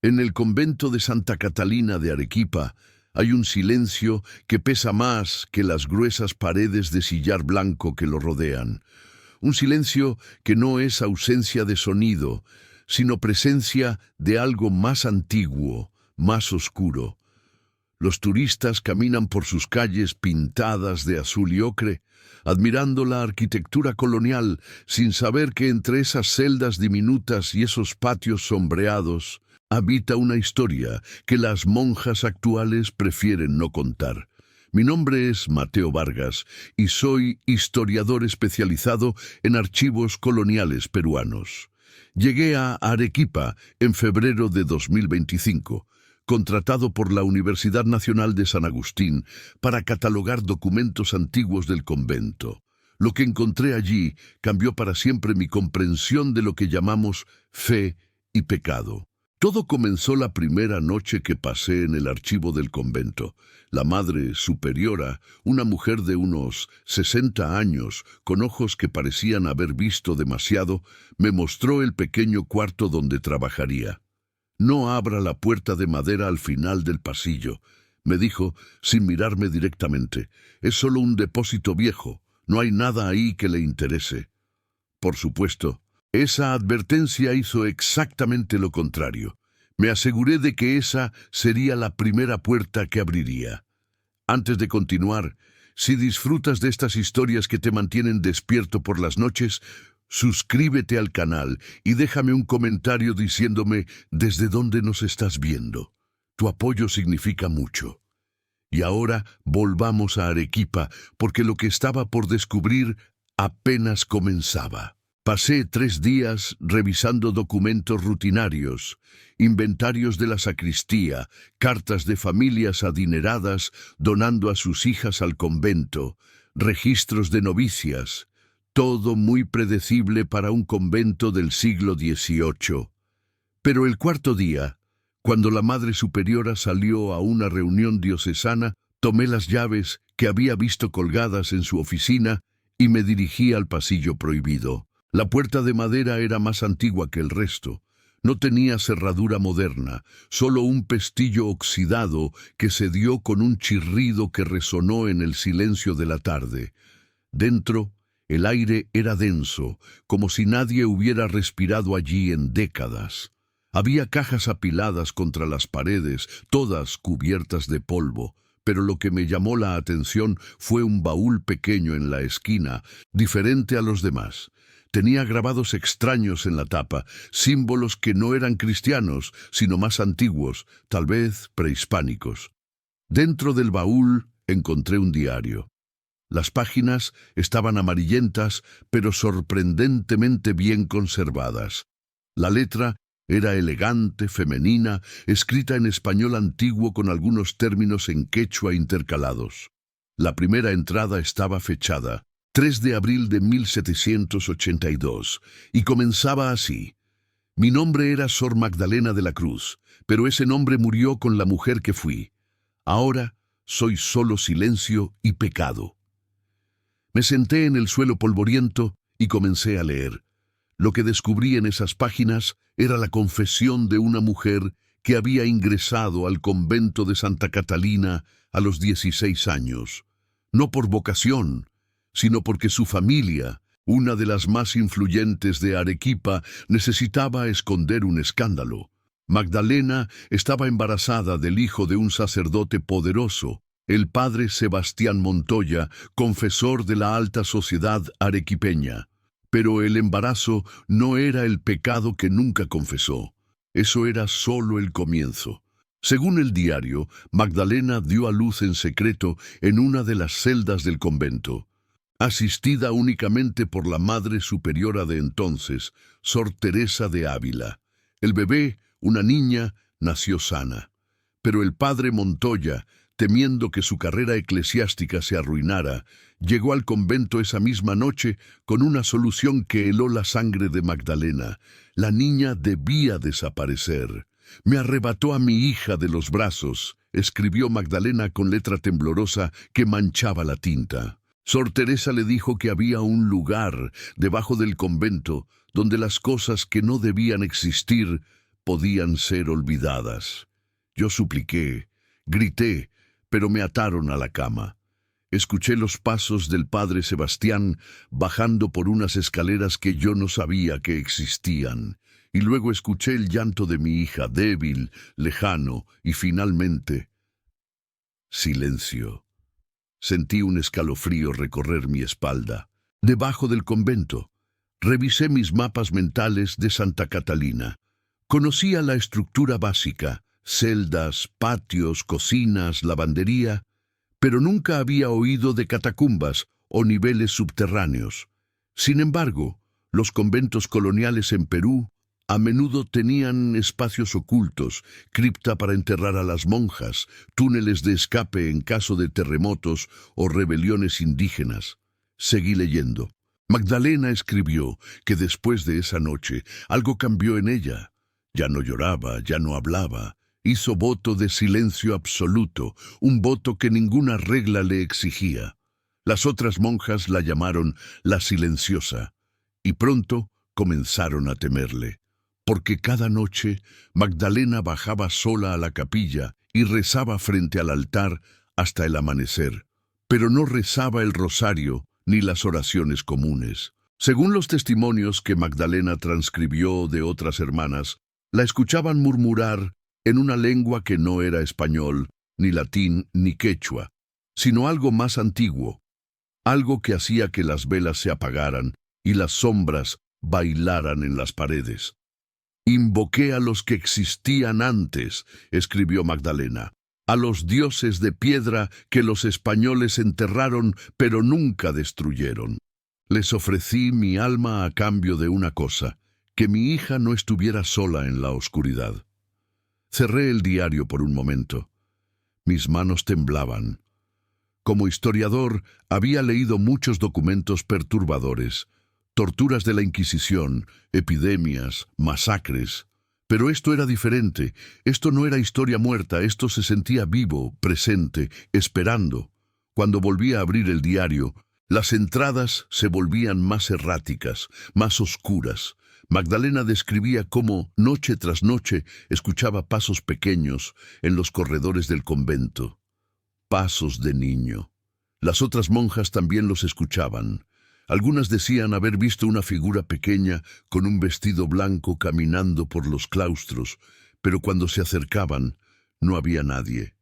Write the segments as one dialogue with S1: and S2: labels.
S1: En el convento de Santa Catalina de Arequipa hay un silencio que pesa más que las gruesas paredes de sillar blanco que lo rodean. Un silencio que no es ausencia de sonido, sino presencia de algo más antiguo, más oscuro. Los turistas caminan por sus calles pintadas de azul y ocre, admirando la arquitectura colonial, sin saber que entre esas celdas diminutas y esos patios sombreados habita una historia que las monjas actuales prefieren no contar. Mi nombre es Mateo Vargas y soy historiador especializado en archivos coloniales peruanos. Llegué a Arequipa en febrero de 2025, contratado por la Universidad Nacional de San Agustín para catalogar documentos antiguos del convento. Lo que encontré allí cambió para siempre mi comprensión de lo que llamamos fe y pecado. Todo comenzó la primera noche que pasé en el archivo del convento. La madre superiora, una mujer de unos 60 años, con ojos que parecían haber visto demasiado, me mostró el pequeño cuarto donde trabajaría. «No abra la puerta de madera al final del pasillo», me dijo, sin mirarme directamente. «Es solo un depósito viejo. No hay nada ahí que le interese». Por supuesto, esa advertencia hizo exactamente lo contrario. Me aseguré de que esa sería la primera puerta que abriría. Antes de continuar, si disfrutas de estas historias que te mantienen despierto por las noches, suscríbete al canal y déjame un comentario diciéndome desde dónde nos estás viendo. Tu apoyo significa mucho. Y ahora volvamos a Arequipa, porque lo que estaba por descubrir apenas comenzaba. Pasé 3 días revisando documentos rutinarios, inventarios de la sacristía, cartas de familias adineradas donando a sus hijas al convento, registros de novicias, todo muy predecible para un convento del siglo XVIII. Pero el cuarto día, cuando la Madre Superiora salió a una reunión diocesana, tomé las llaves que había visto colgadas en su oficina y me dirigí al pasillo prohibido. La puerta de madera era más antigua que el resto. No tenía cerradura moderna, solo un pestillo oxidado que se dio con un chirrido que resonó en el silencio de la tarde. Dentro, el aire era denso, como si nadie hubiera respirado allí en décadas. Había cajas apiladas contra las paredes, todas cubiertas de polvo, pero lo que me llamó la atención fue un baúl pequeño en la esquina, diferente a los demás. Tenía grabados extraños en la tapa, símbolos que no eran cristianos, sino más antiguos, tal vez prehispánicos. Dentro del baúl encontré un diario. Las páginas estaban amarillentas, pero sorprendentemente bien conservadas. La letra era elegante, femenina, escrita en español antiguo con algunos términos en quechua intercalados. La primera entrada estaba fechada 3 de abril de 1782, y comenzaba así. Mi nombre era Sor Magdalena de la Cruz, pero ese nombre murió con la mujer que fui. Ahora soy solo silencio y pecado. Me senté en el suelo polvoriento y comencé a leer. Lo que descubrí en esas páginas era la confesión de una mujer que había ingresado al convento de Santa Catalina a los 16 años, no por vocación, sino porque su familia, una de las más influyentes de Arequipa, necesitaba esconder un escándalo. Magdalena estaba embarazada del hijo de un sacerdote poderoso, el padre Sebastián Montoya, confesor de la alta sociedad arequipeña. Pero el embarazo no era el pecado que nunca confesó. Eso era solo el comienzo. Según el diario, Magdalena dio a luz en secreto en una de las celdas del convento, asistida únicamente por la Madre Superiora de entonces, Sor Teresa de Ávila. El bebé, una niña, nació sana. Pero el padre Montoya, temiendo que su carrera eclesiástica se arruinara, llegó al convento esa misma noche con una solución que heló la sangre de Magdalena. La niña debía desaparecer. «Me arrebató a mi hija de los brazos», escribió Magdalena con letra temblorosa que manchaba la tinta. Sor Teresa le dijo que había un lugar debajo del convento donde las cosas que no debían existir podían ser olvidadas. Yo supliqué, grité, pero me ataron a la cama. Escuché los pasos del padre Sebastián bajando por unas escaleras que yo no sabía que existían, y luego escuché el llanto de mi hija, débil, lejano, y finalmente, silencio. Sentí un escalofrío recorrer mi espalda. Debajo del convento, revisé mis mapas mentales de Santa Catalina. Conocía la estructura básica, celdas, patios, cocinas, lavandería, pero nunca había oído de catacumbas o niveles subterráneos. Sin embargo, los conventos coloniales en Perú a menudo tenían espacios ocultos, cripta para enterrar a las monjas, túneles de escape en caso de terremotos o rebeliones indígenas. Seguí leyendo. Magdalena escribió que después de esa noche algo cambió en ella. Ya no lloraba, ya no hablaba. Hizo voto de silencio absoluto, un voto que ninguna regla le exigía. Las otras monjas la llamaron la silenciosa, y pronto comenzaron a temerle, porque cada noche Magdalena bajaba sola a la capilla y rezaba frente al altar hasta el amanecer, pero no rezaba el rosario ni las oraciones comunes. Según los testimonios que Magdalena transcribió de otras hermanas, la escuchaban murmurar en una lengua que no era español, ni latín, ni quechua, sino algo más antiguo, algo que hacía que las velas se apagaran y las sombras bailaran en las paredes. «Invoqué a los que existían antes», escribió Magdalena, «a los dioses de piedra que los españoles enterraron pero nunca destruyeron. Les ofrecí mi alma a cambio de una cosa, que mi hija no estuviera sola en la oscuridad». Cerré el diario por un momento. Mis manos temblaban. Como historiador, había leído muchos documentos perturbadores, torturas de la Inquisición, epidemias, masacres. Pero esto era diferente. Esto no era historia muerta, esto se sentía vivo, presente, esperando. Cuando volví a abrir el diario, las entradas se volvían más erráticas, más oscuras. Magdalena describía cómo, noche tras noche, escuchaba pasos pequeños en los corredores del convento. Pasos de niño. Las otras monjas también los escuchaban. Algunas decían haber visto una figura pequeña con un vestido blanco caminando por los claustros, pero cuando se acercaban, no había nadie.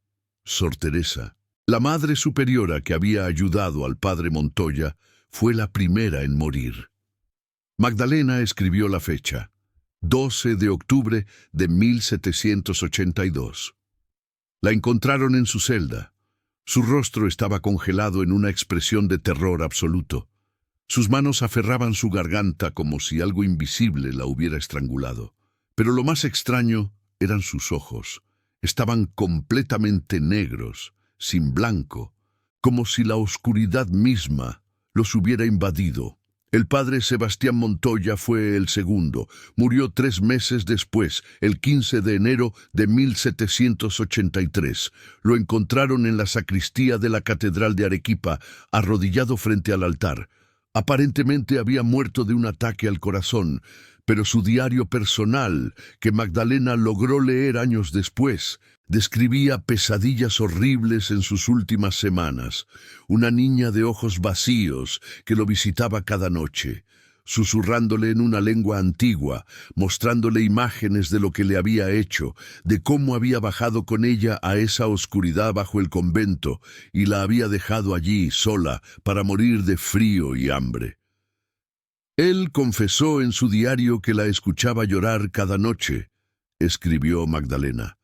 S1: Sor Teresa, la madre superiora que había ayudado al padre Montoya, fue la primera en morir. Magdalena escribió la fecha, 12 de octubre de 1782. La encontraron en su celda. Su rostro estaba congelado en una expresión de terror absoluto. Sus manos aferraban su garganta como si algo invisible la hubiera estrangulado. Pero lo más extraño eran sus ojos. Estaban completamente negros, sin blanco, como si la oscuridad misma los hubiera invadido. El padre Sebastián Montoya fue el segundo. Murió 3 meses después, el 15 de enero de 1783. Lo encontraron en la sacristía de la Catedral de Arequipa, arrodillado frente al altar. Aparentemente había muerto de un ataque al corazón, pero su diario personal, que Magdalena logró leer años después, describía pesadillas horribles en sus últimas semanas. Una niña de ojos vacíos que lo visitaba cada noche, susurrándole en una lengua antigua, mostrándole imágenes de lo que le había hecho, de cómo había bajado con ella a esa oscuridad bajo el convento y la había dejado allí sola para morir de frío y hambre. Él confesó en su diario que la escuchaba llorar cada noche, escribió Magdalena.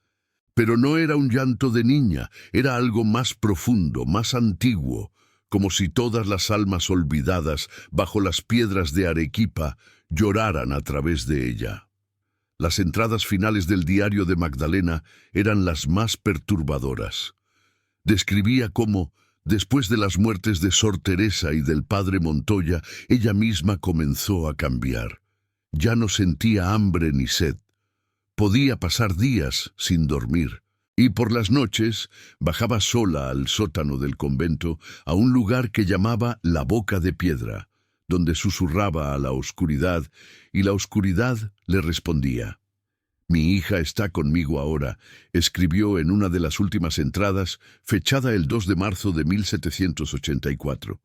S1: Pero no era un llanto de niña, era algo más profundo, más antiguo, como si todas las almas olvidadas bajo las piedras de Arequipa lloraran a través de ella. Las entradas finales del diario de Magdalena eran las más perturbadoras. Describía cómo, después de las muertes de Sor Teresa y del padre Montoya, ella misma comenzó a cambiar. Ya no sentía hambre ni sed. Podía pasar días sin dormir, y por las noches bajaba sola al sótano del convento a un lugar que llamaba la Boca de Piedra, donde susurraba a la oscuridad, y la oscuridad le respondía. Mi hija está conmigo ahora, escribió en una de las últimas entradas, fechada el 2 de marzo de 1784.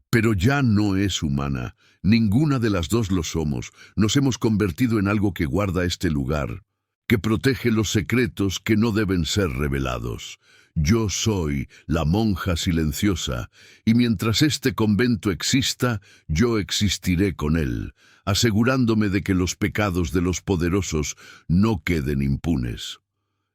S1: Pero ya no es humana. Ninguna de las dos lo somos. Nos hemos convertido en algo que guarda este lugar, que protege los secretos que no deben ser revelados. Yo soy la monja silenciosa, y mientras este convento exista, yo existiré con él, asegurándome de que los pecados de los poderosos no queden impunes.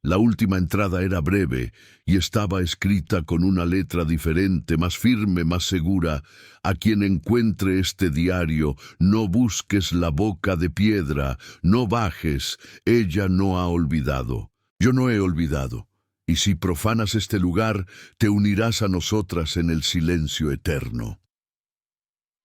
S1: La última entrada era breve y estaba escrita con una letra diferente, más firme, más segura. A quien encuentre este diario, no busques la boca de piedra, no bajes, ella no ha olvidado. Yo no he olvidado. Y si profanas este lugar, te unirás a nosotras en el silencio eterno.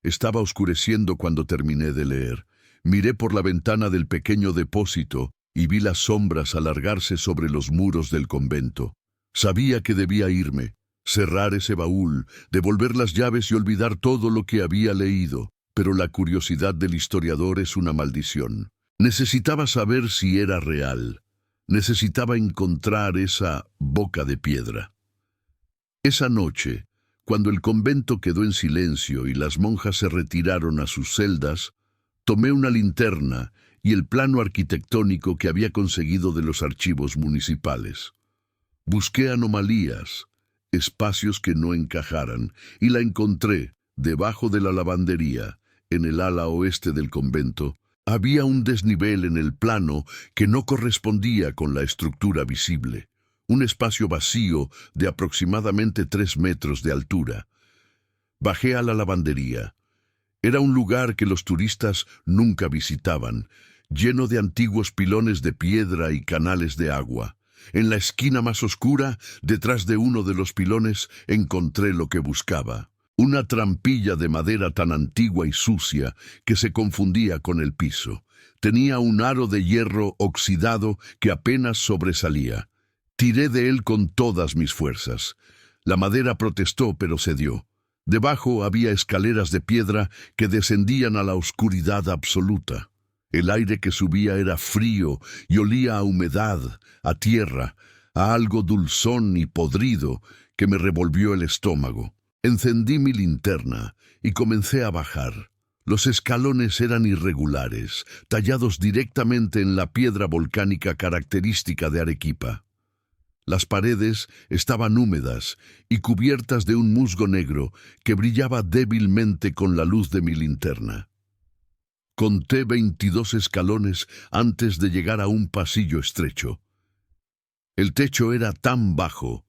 S1: Estaba oscureciendo cuando terminé de leer. Miré por la ventana del pequeño depósito y vi las sombras alargarse sobre los muros del convento. Sabía que debía irme, cerrar ese baúl, devolver las llaves y olvidar todo lo que había leído, pero la curiosidad del historiador es una maldición. Necesitaba saber si era real. Necesitaba encontrar esa boca de piedra. Esa noche, cuando el convento quedó en silencio y las monjas se retiraron a sus celdas, tomé una linterna y el plano arquitectónico que había conseguido de los archivos municipales. Busqué anomalías, espacios que no encajaran, y la encontré debajo de la lavandería, en el ala oeste del convento. Había un desnivel en el plano que no correspondía con la estructura visible, un espacio vacío de aproximadamente 3 metros de altura. Bajé a la lavandería. Era un lugar que los turistas nunca visitaban, lleno de antiguos pilones de piedra y canales de agua. En la esquina más oscura, detrás de uno de los pilones, encontré lo que buscaba. Una trampilla de madera tan antigua y sucia que se confundía con el piso. Tenía un aro de hierro oxidado que apenas sobresalía. Tiré de él con todas mis fuerzas. La madera protestó, pero cedió. Debajo había escaleras de piedra que descendían a la oscuridad absoluta. El aire que subía era frío y olía a humedad, a tierra, a algo dulzón y podrido que me revolvió el estómago. Encendí mi linterna y comencé a bajar. Los escalones eran irregulares, tallados directamente en la piedra volcánica característica de Arequipa. Las paredes estaban húmedas y cubiertas de un musgo negro que brillaba débilmente con la luz de mi linterna. Conté 22 escalones antes de llegar a un pasillo estrecho. El techo era tan bajo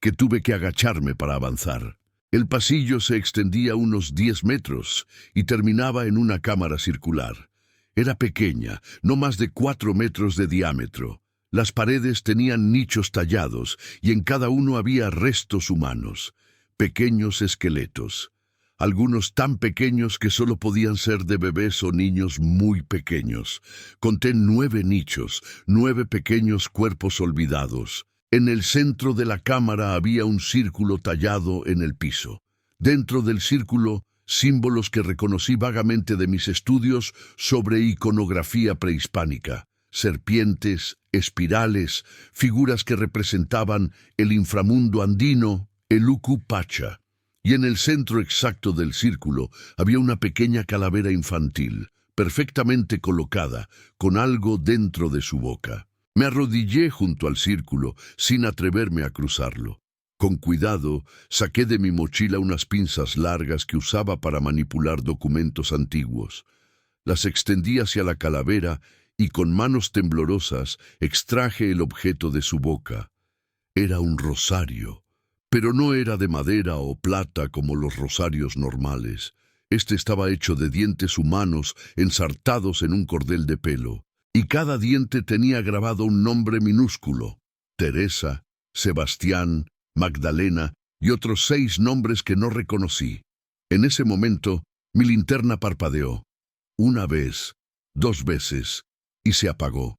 S1: que tuve que agacharme para avanzar. El pasillo se extendía unos 10 metros y terminaba en una cámara circular. Era pequeña, no más de 4 metros de diámetro. Las paredes tenían nichos tallados y en cada uno había restos humanos, pequeños esqueletos. Algunos tan pequeños que solo podían ser de bebés o niños muy pequeños. Conté 9 nichos, 9 pequeños cuerpos olvidados. En el centro de la cámara había un círculo tallado en el piso. Dentro del círculo, símbolos que reconocí vagamente de mis estudios sobre iconografía prehispánica. Serpientes, espirales, figuras que representaban el inframundo andino, el Ucu Pacha. Y en el centro exacto del círculo había una pequeña calavera infantil, perfectamente colocada, con algo dentro de su boca. Me arrodillé junto al círculo, sin atreverme a cruzarlo. Con cuidado, saqué de mi mochila unas pinzas largas que usaba para manipular documentos antiguos. Las extendí hacia la calavera y con manos temblorosas extraje el objeto de su boca. Era un rosario, pero no era de madera o plata como los rosarios normales. Este estaba hecho de dientes humanos ensartados en un cordel de pelo. Y cada diente tenía grabado un nombre minúsculo: Teresa, Sebastián, Magdalena y otros 6 nombres que no reconocí. En ese momento, mi linterna parpadeó. 1 vez, 2 veces, y se apagó.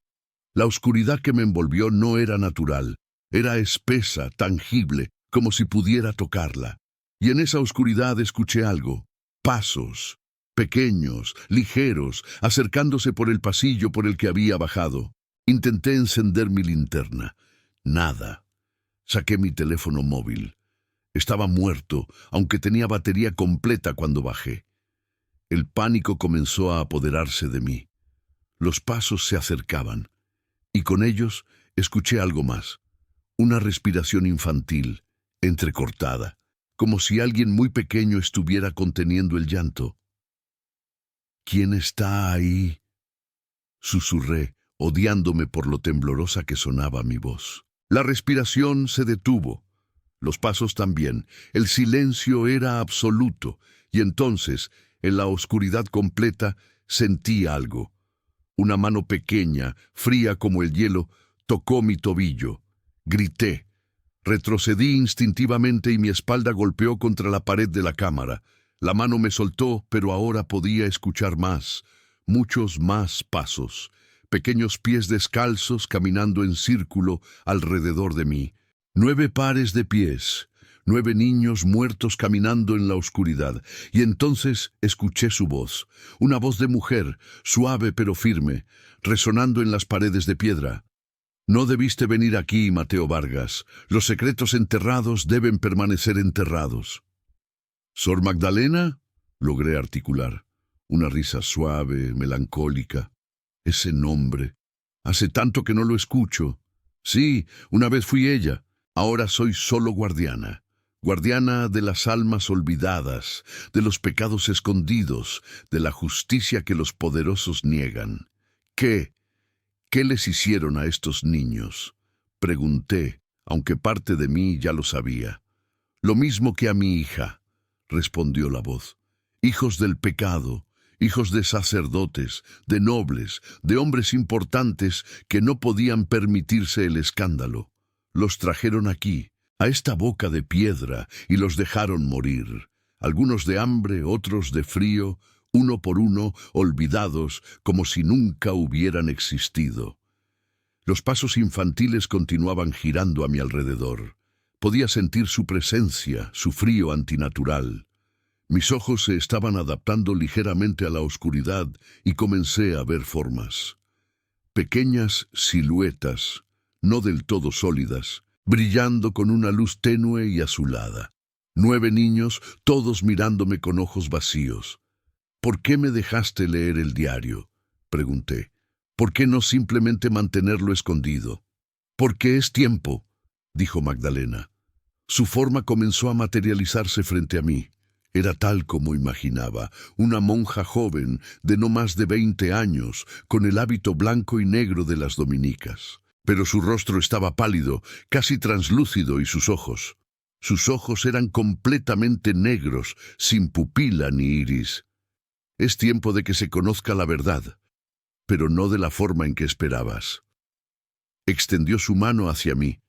S1: La oscuridad que me envolvió no era natural, era espesa, tangible, como si pudiera tocarla. Y en esa oscuridad escuché algo: pasos. Pequeños, ligeros, acercándose por el pasillo por el que había bajado. Intenté encender mi linterna. Nada. Saqué mi teléfono móvil. Estaba muerto, aunque tenía batería completa cuando bajé. El pánico comenzó a apoderarse de mí. Los pasos se acercaban, y con ellos escuché algo más. Una respiración infantil, entrecortada, como si alguien muy pequeño estuviera conteniendo el llanto. ¿Quién está ahí?, susurré, odiándome por lo temblorosa que sonaba mi voz. La respiración se detuvo. Los pasos también. El silencio era absoluto, y entonces, en la oscuridad completa, sentí algo. Una mano pequeña, fría como el hielo, tocó mi tobillo. Grité. Retrocedí instintivamente y mi espalda golpeó contra la pared de la cámara. La mano me soltó, pero ahora podía escuchar más, muchos más pasos. Pequeños pies descalzos caminando en círculo alrededor de mí. 9 pares de pies, 9 niños muertos caminando en la oscuridad. Y entonces escuché su voz, una voz de mujer, suave pero firme, resonando en las paredes de piedra. No debiste venir aquí, Mateo Vargas. Los secretos enterrados deben permanecer enterrados. ¿Sor Magdalena? Logré articular. Una risa suave, melancólica. Ese nombre. Hace tanto que no lo escucho. Sí, una vez fui ella. Ahora soy solo guardiana. Guardiana de las almas olvidadas, de los pecados escondidos, de la justicia que los poderosos niegan. ¿Qué les hicieron a estos niños? Pregunté, aunque parte de mí ya lo sabía. Lo mismo que a mi hija, respondió la voz. Hijos del pecado, hijos de sacerdotes, de nobles, de hombres importantes que no podían permitirse el escándalo. Los trajeron aquí, a esta boca de piedra, y los dejaron morir. Algunos de hambre, otros de frío, uno por uno, olvidados, como si nunca hubieran existido. Los pasos infantiles continuaban girando a mi alrededor. Podía sentir su presencia, su frío antinatural. Mis ojos se estaban adaptando ligeramente a la oscuridad y comencé a ver formas. Pequeñas siluetas, no del todo sólidas, brillando con una luz tenue y azulada. 9 niños, todos mirándome con ojos vacíos. ¿Por qué me dejaste leer el diario?, pregunté. ¿Por qué no simplemente mantenerlo escondido? Porque es tiempo, dijo Magdalena. Su forma comenzó a materializarse frente a mí. Era tal como imaginaba, una monja joven de no más de 20 años, con el hábito blanco y negro de las dominicas. Pero su rostro estaba pálido, casi translúcido, y sus ojos eran completamente negros, sin pupila ni iris. Es tiempo de que se conozca la verdad, pero no de la forma en que esperabas. Extendió su mano hacia mí.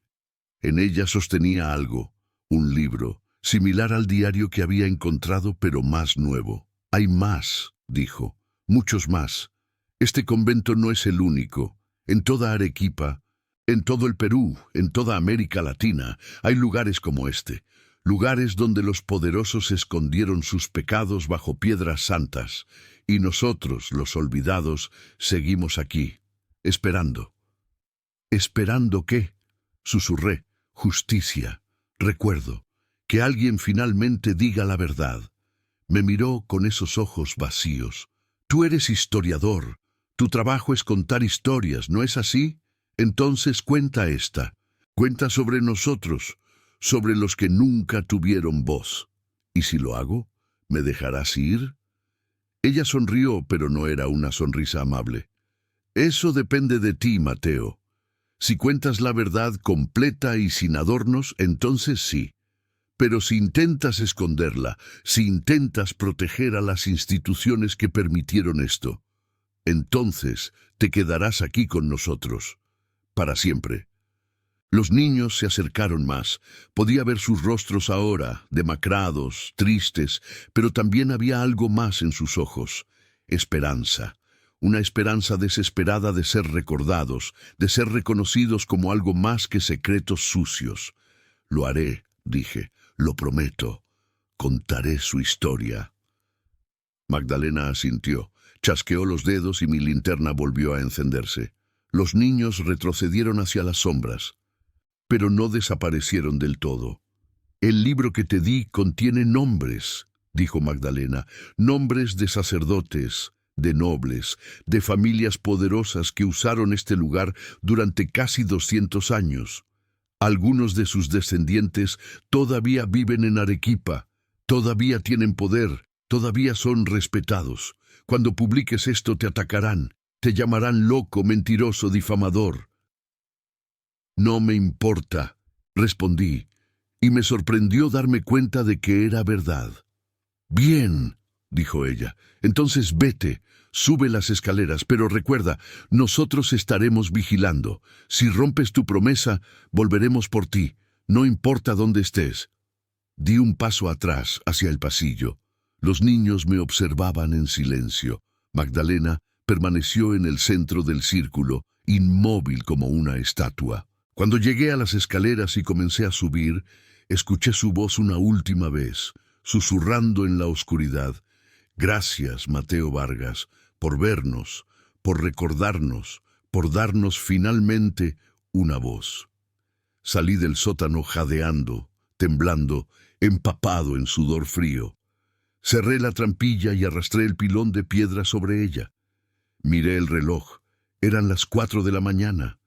S1: En ella sostenía algo, un libro, similar al diario que había encontrado, pero más nuevo. Hay más, dijo, muchos más. Este convento no es el único. En toda Arequipa, en todo el Perú, en toda América Latina, hay lugares como este. Lugares donde los poderosos escondieron sus pecados bajo piedras santas, y nosotros, los olvidados, seguimos aquí, esperando. ¿Esperando qué?, susurré. Justicia, recuerdo, que alguien finalmente diga la verdad. Me miró con esos ojos vacíos. Tú eres historiador. Tu trabajo es contar historias, ¿no es así? Entonces cuenta esta. Cuenta sobre nosotros, sobre los que nunca tuvieron voz. ¿Y si lo hago, me dejarás ir? Ella sonrió, pero no era una sonrisa amable. Eso depende de ti, Mateo. Si cuentas la verdad completa y sin adornos, entonces sí. Pero si intentas esconderla, si intentas proteger a las instituciones que permitieron esto, entonces te quedarás aquí con nosotros, para siempre. Los niños se acercaron más. Podía ver sus rostros ahora, demacrados, tristes, pero también había algo más en sus ojos. Esperanza. Una esperanza desesperada de ser recordados, de ser reconocidos como algo más que secretos sucios. Lo haré, dije, lo prometo. Contaré su historia. Magdalena asintió, chasqueó los dedos y mi linterna volvió a encenderse. Los niños retrocedieron hacia las sombras, pero no desaparecieron del todo. «El libro que te di contiene nombres», dijo Magdalena, «nombres de sacerdotes, de nobles, de familias poderosas que usaron este lugar durante casi 200 años. Algunos de sus descendientes todavía viven en Arequipa, todavía tienen poder, todavía son respetados. Cuando publiques esto te atacarán, te llamarán loco, mentiroso, difamador». «No me importa», respondí, y me sorprendió darme cuenta de que era verdad. «Bien», dijo ella, «entonces vete, sube las escaleras, pero recuerda, nosotros estaremos vigilando. Si rompes tu promesa, volveremos por ti, no importa dónde estés». Di un paso atrás, hacia el pasillo. Los niños me observaban en silencio. Magdalena permaneció en el centro del círculo, inmóvil como una estatua. Cuando llegué a las escaleras y comencé a subir, escuché su voz una última vez, susurrando en la oscuridad: «Gracias, Mateo Vargas, por vernos, por recordarnos, por darnos finalmente una voz». Salí del sótano jadeando, temblando, empapado en sudor frío. Cerré la trampilla y arrastré el pilón de piedra sobre ella. Miré el reloj. Eran las 4 de la mañana.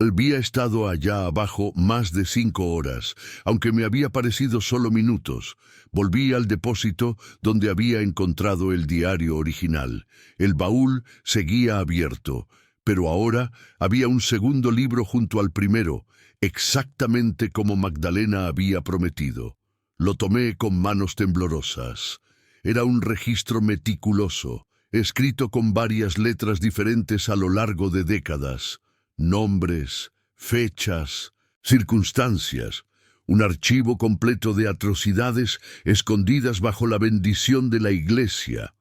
S1: Había estado allá abajo más de 5 horas, aunque me había parecido solo minutos. Volví al depósito donde había encontrado el diario original. El baúl seguía abierto, pero ahora había un segundo libro junto al primero, exactamente como Magdalena había prometido. Lo tomé con manos temblorosas. Era un registro meticuloso, escrito con varias letras diferentes a lo largo de décadas. Nombres, fechas, circunstancias, un archivo completo de atrocidades escondidas bajo la bendición de la Iglesia.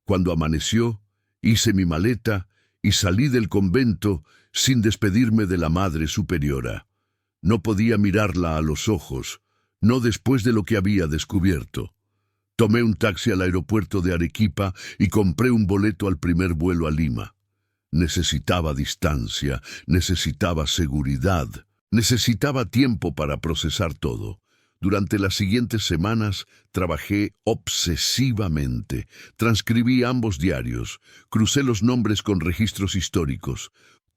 S1: Cuando amaneció, hice mi maleta y salí del convento sin despedirme de la Madre Superiora. No podía mirarla a los ojos, no después de lo que había descubierto. Tomé un taxi al aeropuerto de Arequipa y compré un boleto al primer vuelo a Lima. Necesitaba distancia, necesitaba seguridad, necesitaba tiempo para procesar todo. Durante las siguientes semanas trabajé obsesivamente. Transcribí ambos diarios, crucé los nombres con registros históricos.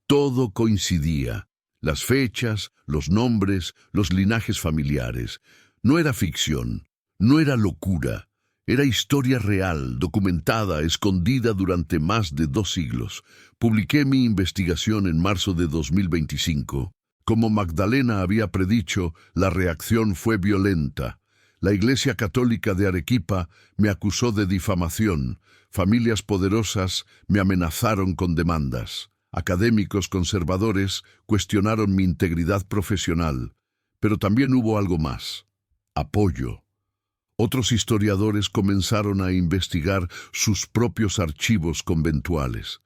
S1: Todo coincidía. Las fechas, los nombres, los linajes familiares. No era ficción, no era locura. Era historia real, documentada, escondida durante más de 2 siglos. Publiqué mi investigación en marzo de 2025. Como Magdalena había predicho, la reacción fue violenta. La Iglesia Católica de Arequipa me acusó de difamación. Familias poderosas me amenazaron con demandas. Académicos conservadores cuestionaron mi integridad profesional. Pero también hubo algo más: apoyo. Otros historiadores comenzaron a investigar sus propios archivos conventuales.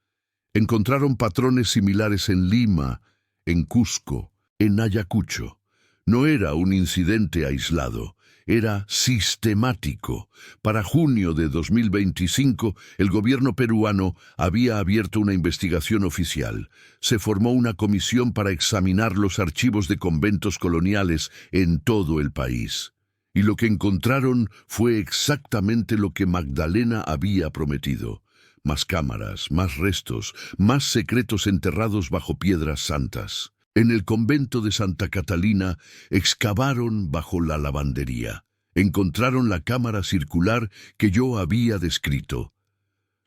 S1: Encontraron patrones similares en Lima, en Cusco, en Ayacucho. No era un incidente aislado, era sistemático. Para junio de 2025, el gobierno peruano había abierto una investigación oficial. Se formó una comisión para examinar los archivos de conventos coloniales en todo el país. Y lo que encontraron fue exactamente lo que Magdalena había prometido: más cámaras, más restos, más secretos enterrados bajo piedras santas. En el convento de Santa Catalina excavaron bajo la lavandería. Encontraron la cámara circular que yo había descrito.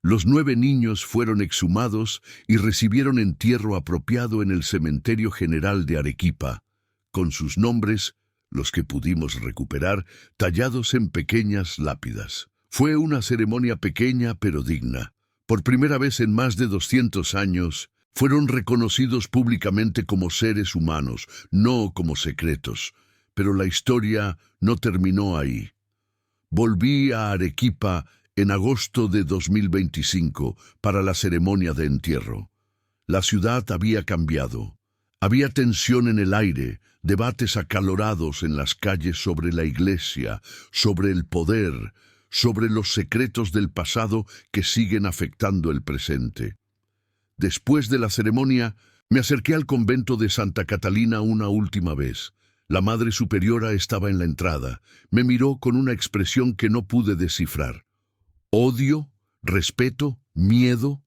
S1: Los 9 niños fueron exhumados y recibieron entierro apropiado en el Cementerio General de Arequipa, con sus nombres, los que pudimos recuperar, tallados en pequeñas lápidas. Fue una ceremonia pequeña pero digna. Por primera vez en más de 200 años, fueron reconocidos públicamente como seres humanos, no como secretos. Pero la historia no terminó ahí. Volví a Arequipa en agosto de 2025 para la ceremonia de entierro. La ciudad había cambiado. Había tensión en el aire, debates acalorados en las calles sobre la Iglesia, sobre el poder, sobre los secretos del pasado que siguen afectando el presente. Después de la ceremonia, me acerqué al convento de Santa Catalina una última vez. La Madre Superiora estaba en la entrada. Me miró con una expresión que no pude descifrar. ¿Odio? ¿Respeto? ¿Miedo?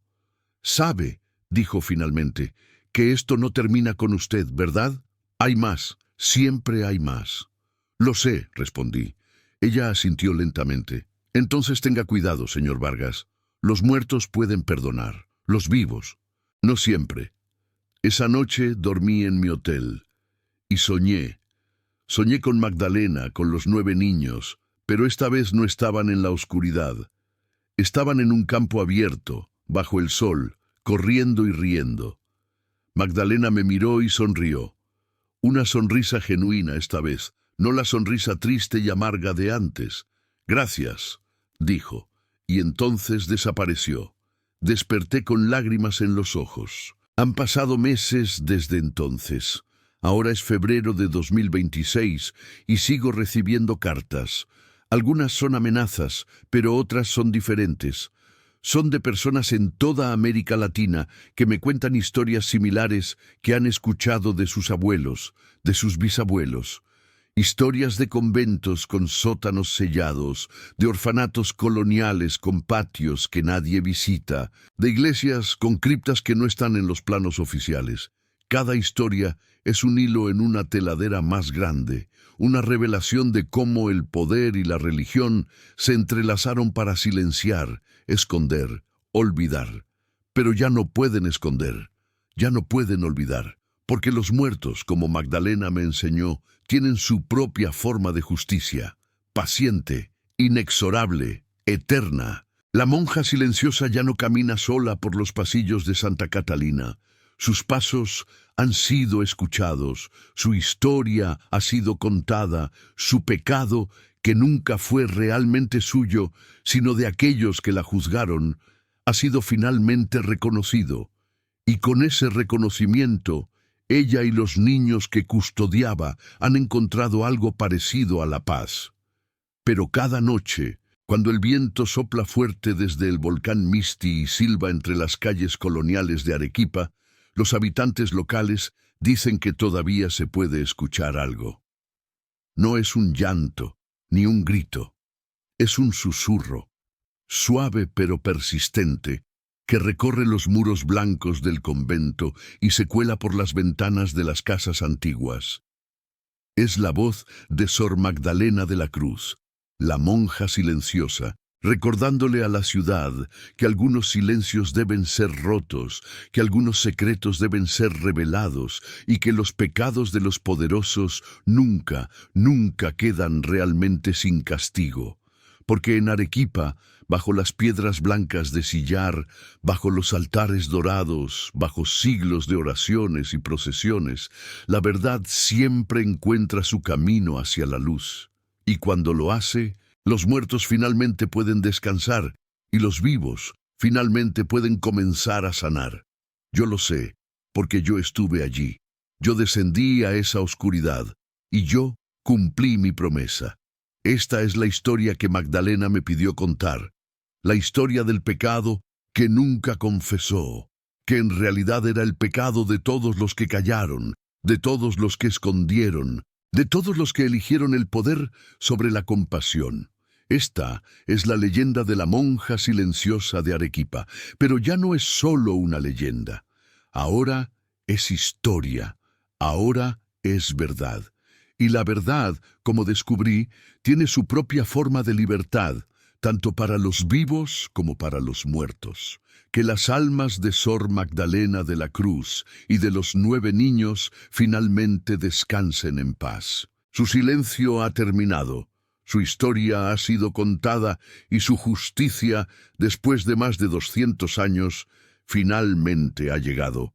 S1: Sabe, dijo finalmente, que esto no termina con usted, ¿verdad? Hay más, siempre hay más. Lo sé, respondí. Ella asintió lentamente. Entonces tenga cuidado, señor Vargas. Los muertos pueden perdonar, los vivos, no siempre. Esa noche dormí en mi hotel y soñé. Soñé con Magdalena, con los 9 niños, pero esta vez no estaban en la oscuridad. Estaban en un campo abierto, bajo el sol, corriendo y riendo. Magdalena me miró y sonrió. Una sonrisa genuina esta vez, no la sonrisa triste y amarga de antes. Gracias, dijo, y entonces desapareció. Desperté con lágrimas en los ojos. Han pasado meses desde entonces. Ahora es febrero de 2026 y sigo recibiendo cartas. Algunas son amenazas, pero otras son diferentes. Son de personas en toda América Latina que me cuentan historias similares que han escuchado de sus abuelos, de sus bisabuelos. Historias de conventos con sótanos sellados, de orfanatos coloniales con patios que nadie visita, de iglesias con criptas que no están en los planos oficiales. Cada historia es un hilo en una teladera más grande, una revelación de cómo el poder y la religión se entrelazaron para silenciar, esconder, olvidar. Pero ya no pueden esconder, ya no pueden olvidar, porque los muertos, como Magdalena me enseñó, tienen su propia forma de justicia, paciente, inexorable, eterna. La monja silenciosa ya no camina sola por los pasillos de Santa Catalina. Sus pasos han sido escuchados, su historia ha sido contada, su pecado, que nunca fue realmente suyo, sino de aquellos que la juzgaron, ha sido finalmente reconocido. Y con ese reconocimiento, ella y los niños que custodiaba han encontrado algo parecido a la paz. Pero cada noche, cuando el viento sopla fuerte desde el volcán Misti y silba entre las calles coloniales de Arequipa, los habitantes locales dicen que todavía se puede escuchar algo. No es un llanto, ni un grito. Es un susurro, suave pero persistente, que recorre los muros blancos del convento y se cuela por las ventanas de las casas antiguas. Es la voz de Sor Magdalena de la Cruz, la monja silenciosa, recordándole a la ciudad que algunos silencios deben ser rotos, que algunos secretos deben ser revelados y que los pecados de los poderosos nunca, nunca quedan realmente sin castigo. Porque en Arequipa, bajo las piedras blancas de sillar, bajo los altares dorados, bajo siglos de oraciones y procesiones, la verdad siempre encuentra su camino hacia la luz. Y cuando lo hace, los muertos finalmente pueden descansar y los vivos finalmente pueden comenzar a sanar. Yo lo sé, porque yo estuve allí. Yo descendí a esa oscuridad y yo cumplí mi promesa. Esta es la historia que Magdalena me pidió contar, la historia del pecado que nunca confesó, que en realidad era el pecado de todos los que callaron, de todos los que escondieron, de todos los que eligieron el poder sobre la compasión. Esta es la leyenda de la monja silenciosa de Arequipa, pero ya no es solo una leyenda. Ahora es historia, ahora es verdad. Y la verdad, como descubrí, tiene su propia forma de libertad, tanto para los vivos como para los muertos. Que las almas de Sor Magdalena de la Cruz y de los 9 niños finalmente descansen en paz. Su silencio ha terminado, su historia ha sido contada y su justicia, después de más de 200 años, finalmente ha llegado.